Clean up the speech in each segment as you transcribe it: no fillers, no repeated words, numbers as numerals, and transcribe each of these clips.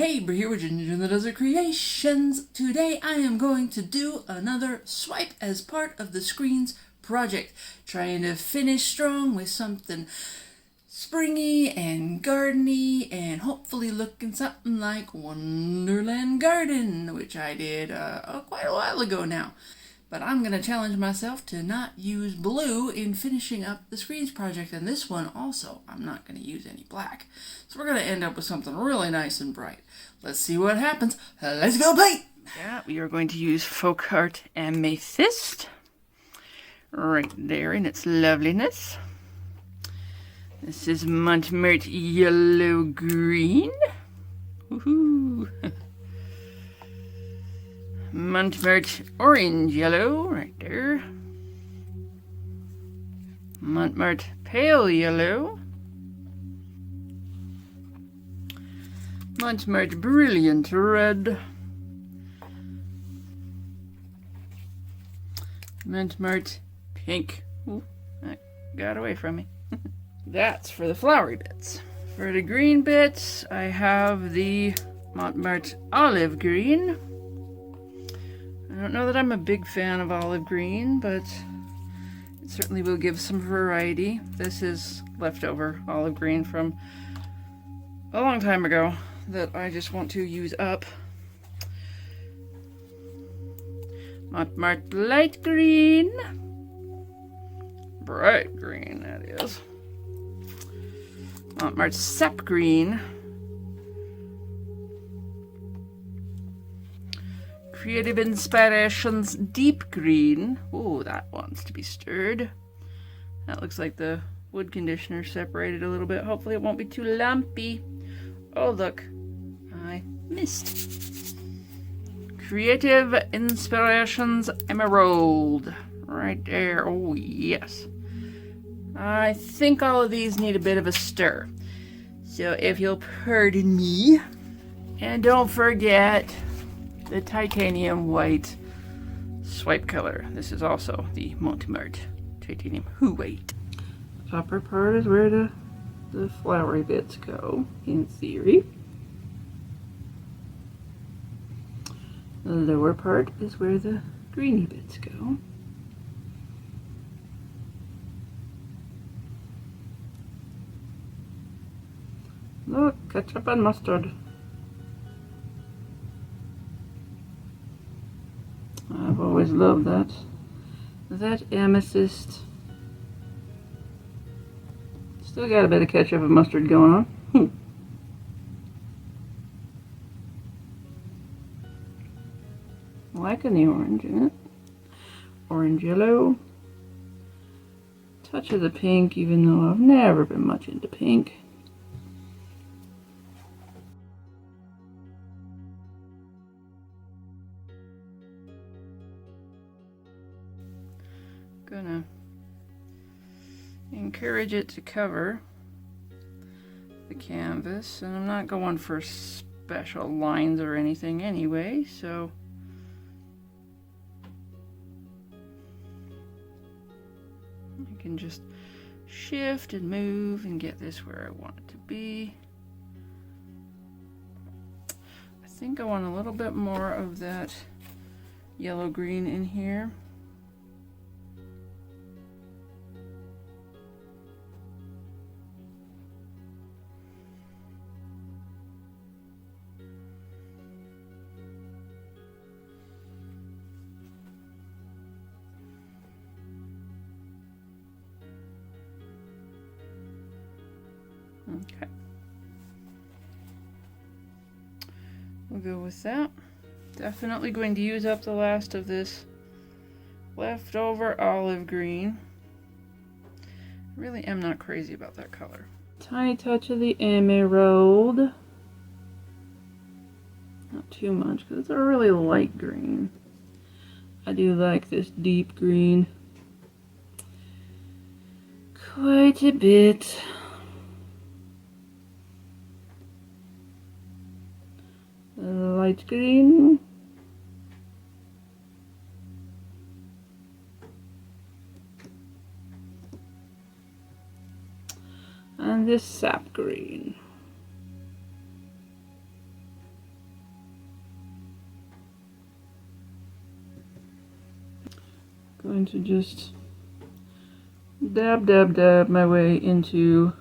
Hey, we're here with Ginger in the Desert Creations. Today I am going to do another swipe as part of the screens project. Trying to finish strong with something springy and gardeny and hopefully looking something like Wonderland Garden, which I did quite a while ago now. But I'm going to challenge myself to not use blue in finishing up the screens project. And this one also, I'm not going to use any black. So we're going to end up with something really nice and bright. Let's see what happens. Let's go play! Yeah, we are going to use Folkart Amethyst. Right there in its loveliness. This is Mont yellow green. Woohoo! Mont orange yellow, right there. Mont pale yellow. Mont brilliant red. Mont pink. Ooh, that got away from me. That's for the flowery bits. For the green bits, I have the Mont olive green. I don't know that I'm a big fan of olive green, but it certainly will give some variety. This is leftover olive green from a long time ago that I just want to use up. Mont light green. Bright green, that is. Mont sap green. Creative Inspirations deep green. Oh, that wants to be stirred. That looks like the wood conditioner separated a little bit. Hopefully it won't be too lumpy. Oh, look. I missed. Creative Inspirations emerald. Right there. Oh, yes. I think all of these need a bit of a stir. So if you'll pardon me. And don't forget the titanium white swipe color. This is also the Mont titanium white. The upper part is where the flowery bits go, in theory. The lower part is where the greeny bits go. Look, ketchup and mustard. I've always loved that amethyst. Still got a bit of ketchup and mustard going on. Liking the orange in it. Orange yellow. Touch of the pink, even though I've never been much into pink. Gonna encourage it to cover the canvas, and I'm not going for special lines or anything anyway, so I can just shift and move and get this where I want it to be. I think I want a little bit more of that yellow green in here. Okay. We'll go with that. Definitely going to use up the last of this leftover olive green. I really am not crazy about that color. Tiny touch of the emerald. Not too much because it's a really light green. I do like this deep green quite a bit. Light green. And this sap green. going to just dab, dab, dab my way into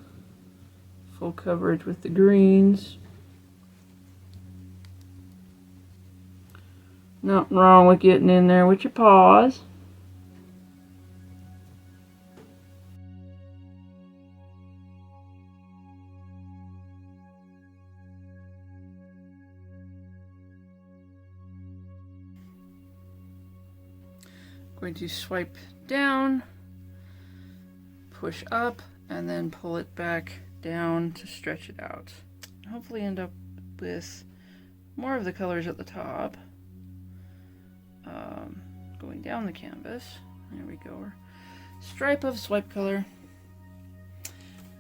full coverage with the greens. Nothing wrong with getting in there with your paws. Going to swipe down, push up, and then pull it back down to stretch it out. Hopefully end up with more of the colors at the top. Going down the canvas. There we go. Stripe of swipe color.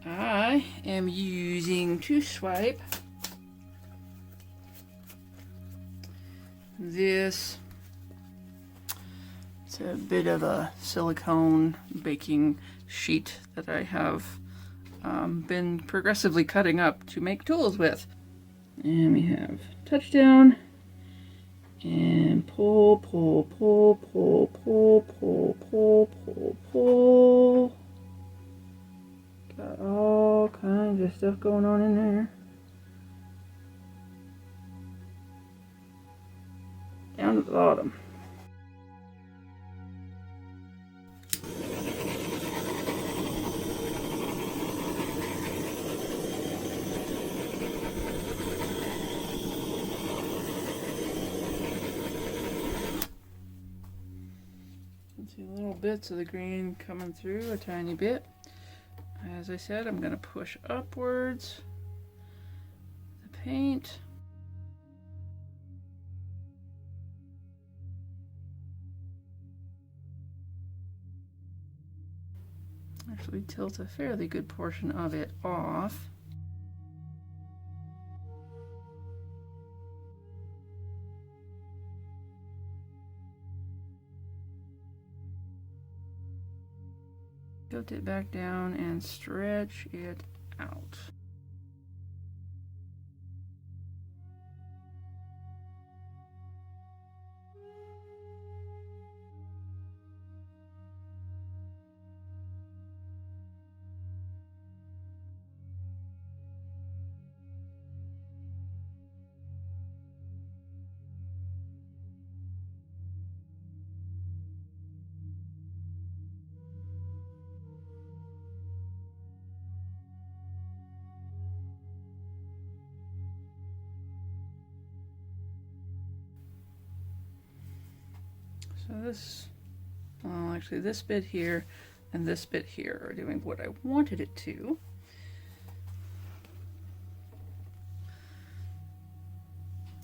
I am using to swipe this. It's a bit of a silicone baking sheet that I have been progressively cutting up to make tools with. And we have touchdown and pull, pull, pull, pull, pull, pull, pull, pull, pull. Got all kinds of stuff going on in there. Down to the bottom. See little bits of the green coming through a tiny bit. As I said, I'm going to push upwards the paint. Actually tilt a fairly good portion of it off. Tilt it back down and stretch it out. So this, well, actually this bit here and this bit here are doing what I wanted it to.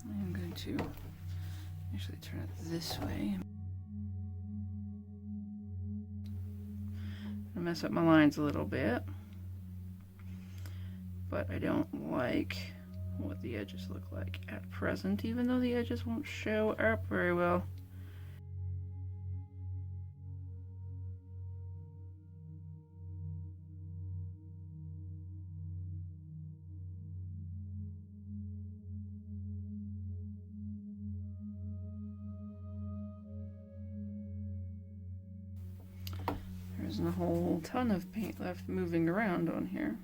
I'm going to actually turn it this way. I mess up my lines a little bit, but I don't like what the edges look like at present, even though the edges won't show up very well. There's a whole ton of paint left moving around on here.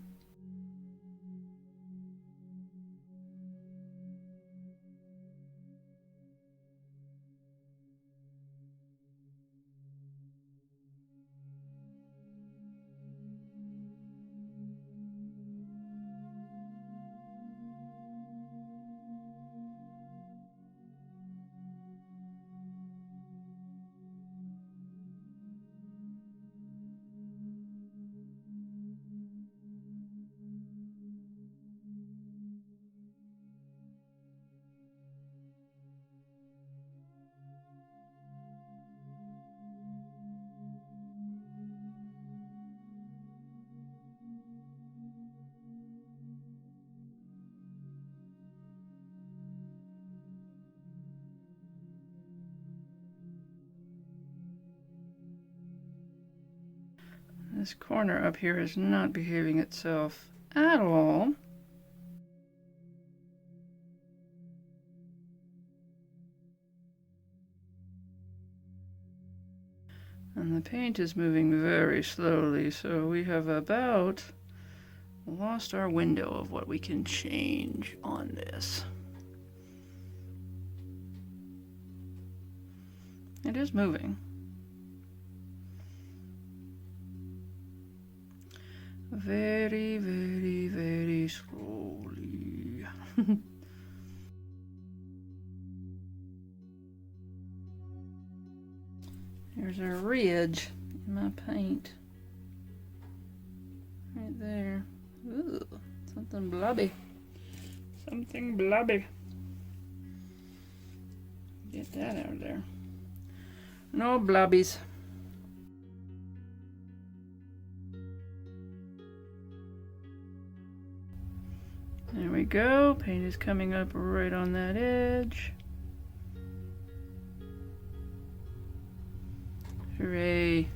This corner up here is not behaving itself at all. And the paint is moving very slowly, so we have about lost our window of what we can change on this. It is moving. Very, very, very slowly. There's a ridge in my paint. Right there. Ooh, something blobby. Something blobby. Get that out of there. No blobbies. There we go. Paint is coming up right on that edge. Hooray.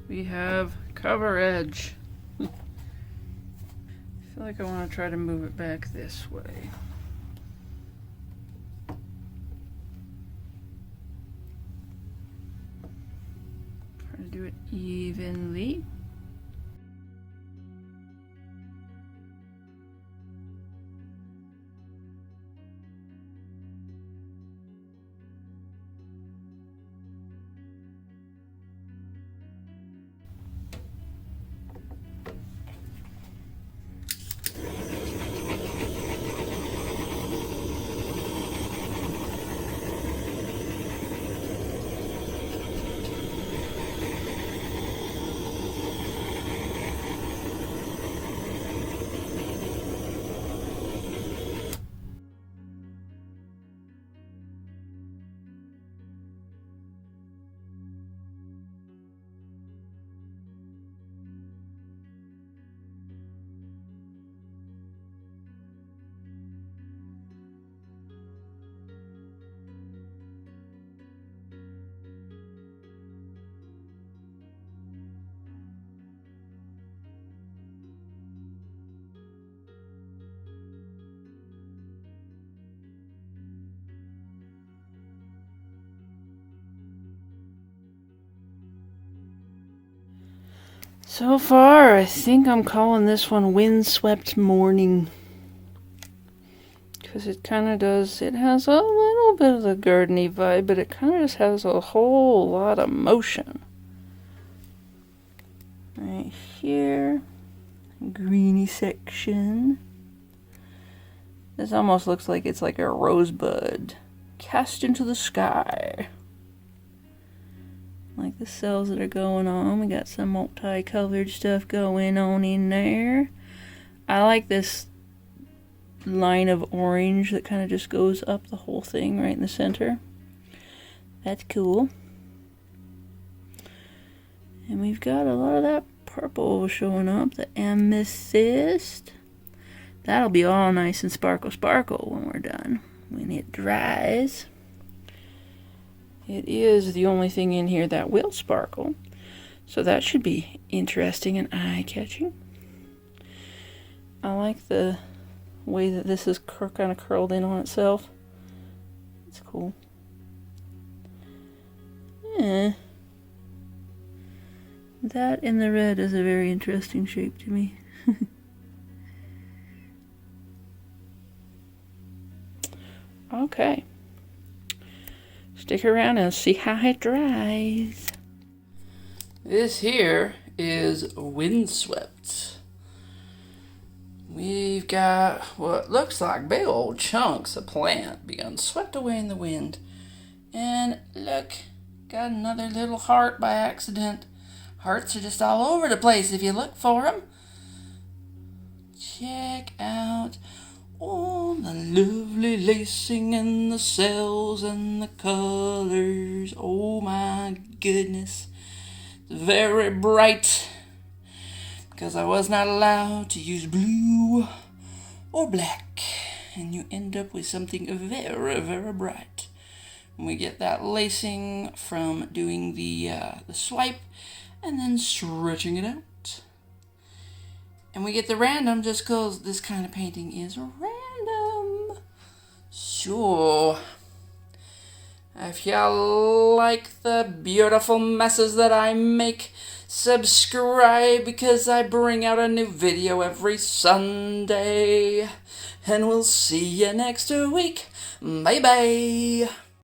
We have cover edge. I feel like I want to try to move it back this way. Try to do it evenly. So far, I think I'm calling this one Windswept Morning. Because it kind of does, it has a little bit of the gardeny vibe, but it kind of just has a whole lot of motion. Right here, greeny section. This almost looks like it's like a rosebud cast into the sky. Like the cells that are going on. We got some multicolored stuff going on in there. I like this line of orange that kind of just goes up the whole thing right in the center. That's cool. And we've got a lot of that purple showing up, the amethyst. That'll be all nice and sparkle when we're done, when it dries. It is the only thing in here that will sparkle, so that should be interesting and eye-catching. I like the way that this is kind of curled in on itself. It's cool. Yeah. That and the red is a very interesting shape to me. Okay. Stick around and see how it dries. This here is Windswept. We've got what looks like big old chunks of plant being swept away in the wind. And look, got another little heart by accident. Hearts are just all over the place if you look for them. Check out all the lovely lacing and the cells and the colors. Oh my goodness. It's very bright because I was not allowed to use blue or black. And you end up with something very, very bright. And we get that lacing from doing the swipe and then stretching it out. And we get the random just because this kind of painting is random. So, I If you like the beautiful messes that I make, subscribe because I bring out a new video every Sunday. And we'll see you next week. Bye bye.